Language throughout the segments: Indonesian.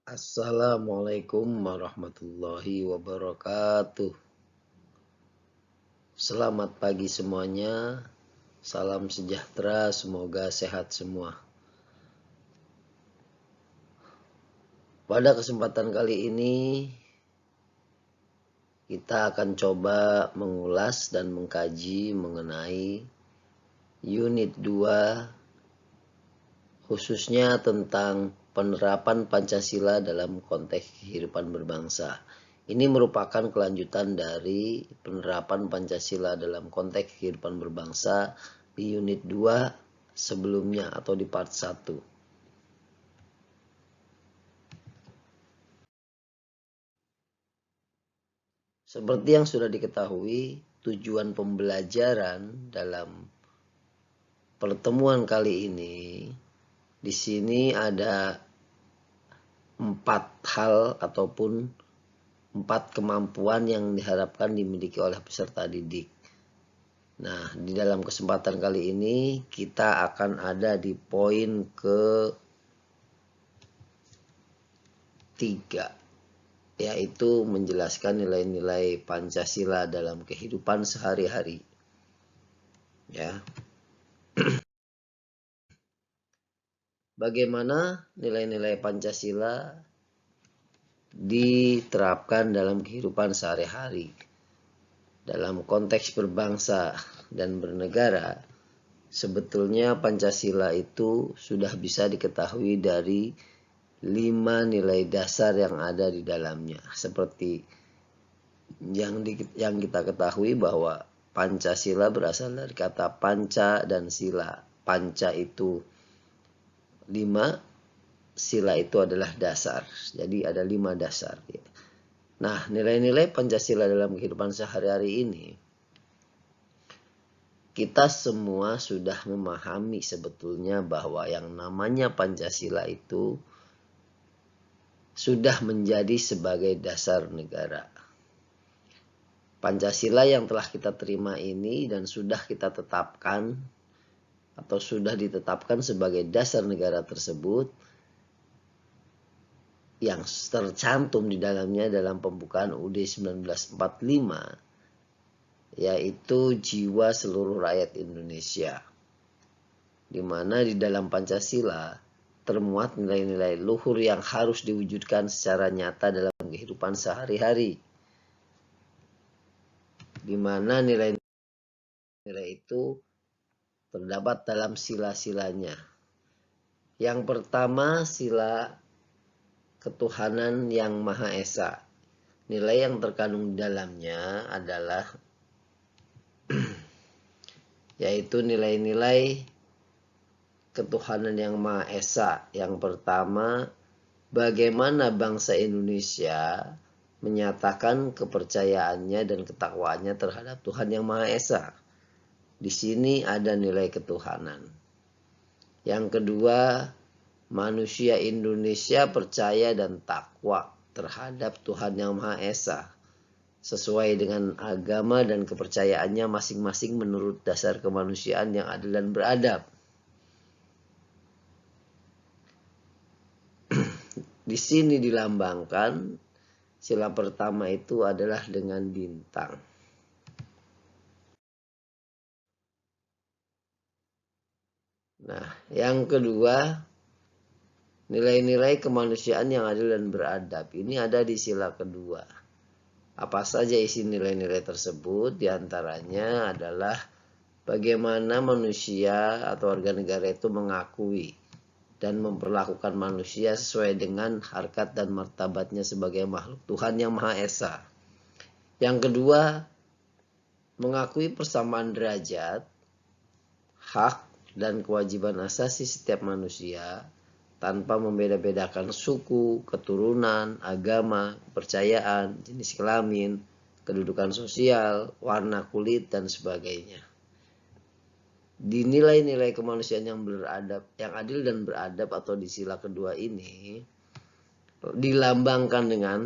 Assalamualaikum warahmatullahi wabarakatuh. Selamat pagi semuanya. Salam sejahtera, semoga sehat semua. Pada kesempatan kali ini kita akan coba mengulas dan mengkaji mengenai unit 2, khususnya tentang penerapan Pancasila dalam konteks kehidupan berbangsa. Ini merupakan kelanjutan dari penerapan Pancasila dalam konteks kehidupan berbangsa di unit 2 sebelumnya atau di part 1. Seperti yang sudah diketahui, tujuan pembelajaran dalam pertemuan kali ini di sini ada 4 hal ataupun 4 kemampuan yang diharapkan dimiliki oleh peserta didik. Nah, di dalam kesempatan kali ini kita akan ada di poin ke-3, yaitu menjelaskan nilai-nilai Pancasila dalam kehidupan sehari-hari. Ya. Bagaimana nilai-nilai Pancasila diterapkan dalam kehidupan sehari-hari? Dalam konteks berbangsa dan bernegara, sebetulnya Pancasila itu sudah bisa diketahui dari 5 nilai dasar yang ada di dalamnya. Seperti yang kita ketahui bahwa Pancasila berasal dari kata panca dan sila. Panca itu 5, sila itu adalah dasar. Jadi ada 5 dasar. Nah, nilai-nilai Pancasila dalam kehidupan sehari-hari ini, kita semua sudah memahami sebetulnya bahwa yang namanya Pancasila itu sudah menjadi sebagai dasar negara. Pancasila yang telah kita terima ini dan sudah kita tetapkan atau sudah ditetapkan sebagai dasar negara tersebut, yang tercantum di dalamnya dalam pembukaan UUD 1945, yaitu jiwa seluruh rakyat Indonesia, di mana di dalam Pancasila termuat nilai-nilai luhur yang harus diwujudkan secara nyata dalam kehidupan sehari-hari, di mana nilai-nilai itu terdapat dalam sila-silanya. Yang pertama, sila ketuhanan yang Maha Esa. Nilai yang terkandung di dalamnya adalah yaitu nilai-nilai ketuhanan yang Maha Esa. Yang pertama, bagaimana bangsa Indonesia menyatakan kepercayaannya dan ketakwaannya terhadap Tuhan yang Maha Esa. Di sini ada nilai ketuhanan. Yang kedua, manusia Indonesia percaya dan takwa terhadap Tuhan yang Maha Esa, sesuai dengan agama dan kepercayaannya masing-masing menurut dasar kemanusiaan yang adil dan beradab. Di sini dilambangkan sila pertama itu adalah dengan bintang. Nah, yang kedua, nilai-nilai kemanusiaan yang adil dan beradab. Ini ada di sila kedua. Apa saja isi nilai-nilai tersebut? Di antaranya adalah bagaimana manusia atau warga negara itu mengakui dan memperlakukan manusia sesuai dengan harkat dan martabatnya sebagai makhluk Tuhan yang Maha Esa. Yang kedua, mengakui persamaan derajat, hak, dan kewajiban asasi setiap manusia tanpa membeda-bedakan suku, keturunan, agama, kepercayaan, jenis kelamin, kedudukan sosial, warna kulit, dan sebagainya. Di nilai-nilai kemanusiaan yang beradab, yang adil dan beradab atau di sila kedua ini dilambangkan dengan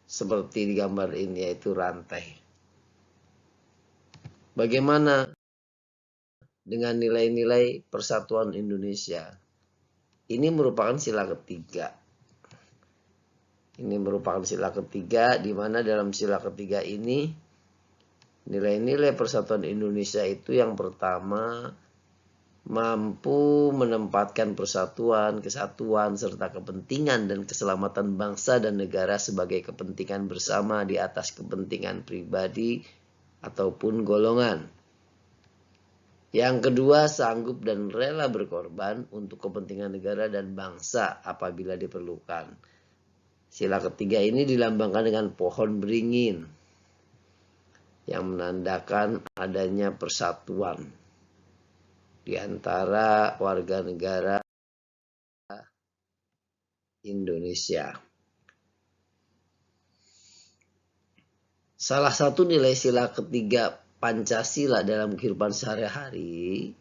seperti di gambar ini, yaitu rantai. Bagaimana dengan nilai-nilai persatuan Indonesia? Ini merupakan sila ketiga. Ini merupakan sila ketiga, di mana dalam sila ketiga ini nilai-nilai persatuan Indonesia itu yang pertama mampu menempatkan persatuan, kesatuan, serta kepentingan dan keselamatan bangsa dan negara sebagai kepentingan bersama di atas kepentingan pribadi ataupun golongan. Yang kedua, sanggup dan rela berkorban untuk kepentingan negara dan bangsa apabila diperlukan. Sila ketiga ini dilambangkan dengan pohon beringin yang menandakan adanya persatuan di antara warga negara Indonesia. Salah satu nilai sila ketiga Pancasila dalam kehidupan sehari-hari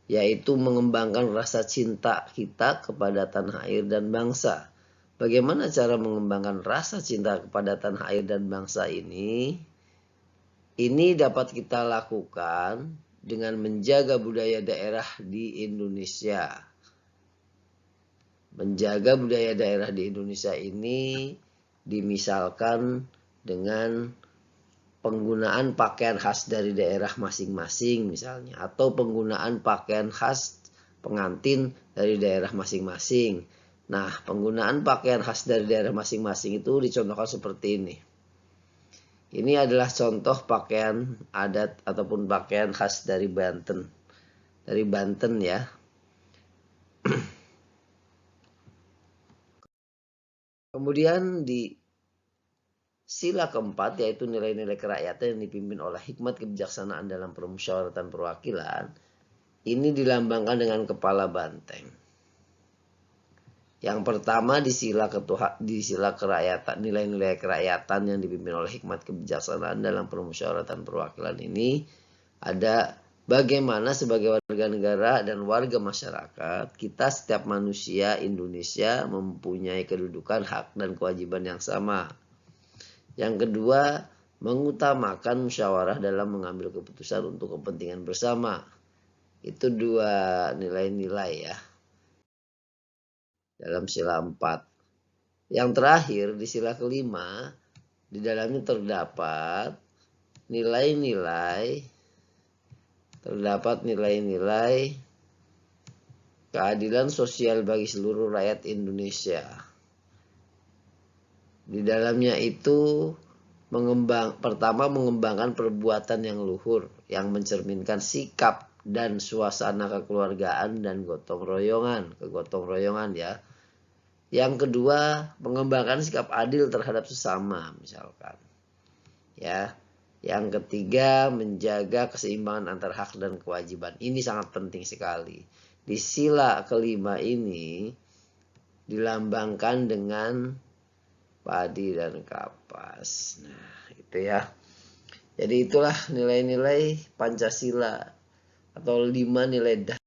yaitu mengembangkan rasa cinta kita kepada tanah air dan bangsa. Bagaimana cara mengembangkan rasa cinta kepada tanah air dan bangsa ini? Ini dapat kita lakukan dengan menjaga budaya daerah di Indonesia. Menjaga budaya daerah di Indonesia ini dimisalkan dengan penggunaan pakaian khas dari daerah masing-masing misalnya, atau penggunaan pakaian khas pengantin dari daerah masing-masing. Nah, penggunaan pakaian khas dari daerah masing-masing itu dicontohkan seperti ini. Ini adalah contoh pakaian adat ataupun pakaian khas dari Banten. Dari Banten ya. Kemudian di sila keempat yaitu nilai-nilai kerakyatan yang dipimpin oleh hikmat kebijaksanaan dalam permusyawaratan perwakilan. Ini dilambangkan dengan kepala banteng. Yang pertama di sila kerakyatan, nilai-nilai kerakyatan yang dipimpin oleh hikmat kebijaksanaan dalam permusyawaratan perwakilan ini ada bagaimana sebagai warga negara dan warga masyarakat, kita setiap manusia Indonesia mempunyai kedudukan, hak dan kewajiban yang sama. Yang kedua, mengutamakan musyawarah dalam mengambil keputusan untuk kepentingan bersama. Itu dua nilai-nilai ya dalam sila 4. Yang terakhir di sila kelima, di dalamnya terdapat nilai-nilai keadilan sosial bagi seluruh rakyat Indonesia. Di dalamnya itu pertama mengembangkan perbuatan yang luhur yang mencerminkan sikap dan suasana kekeluargaan dan kegotong royongan ya. Yang kedua, mengembangkan sikap adil terhadap sesama misalkan. Ya. Yang ketiga, menjaga keseimbangan antara hak dan kewajiban. Ini sangat penting sekali. Di sila kelima ini dilambangkan dengan padi dan kapas. Nah, itu ya. Jadi itulah nilai-nilai Pancasila atau 5 nilai dasar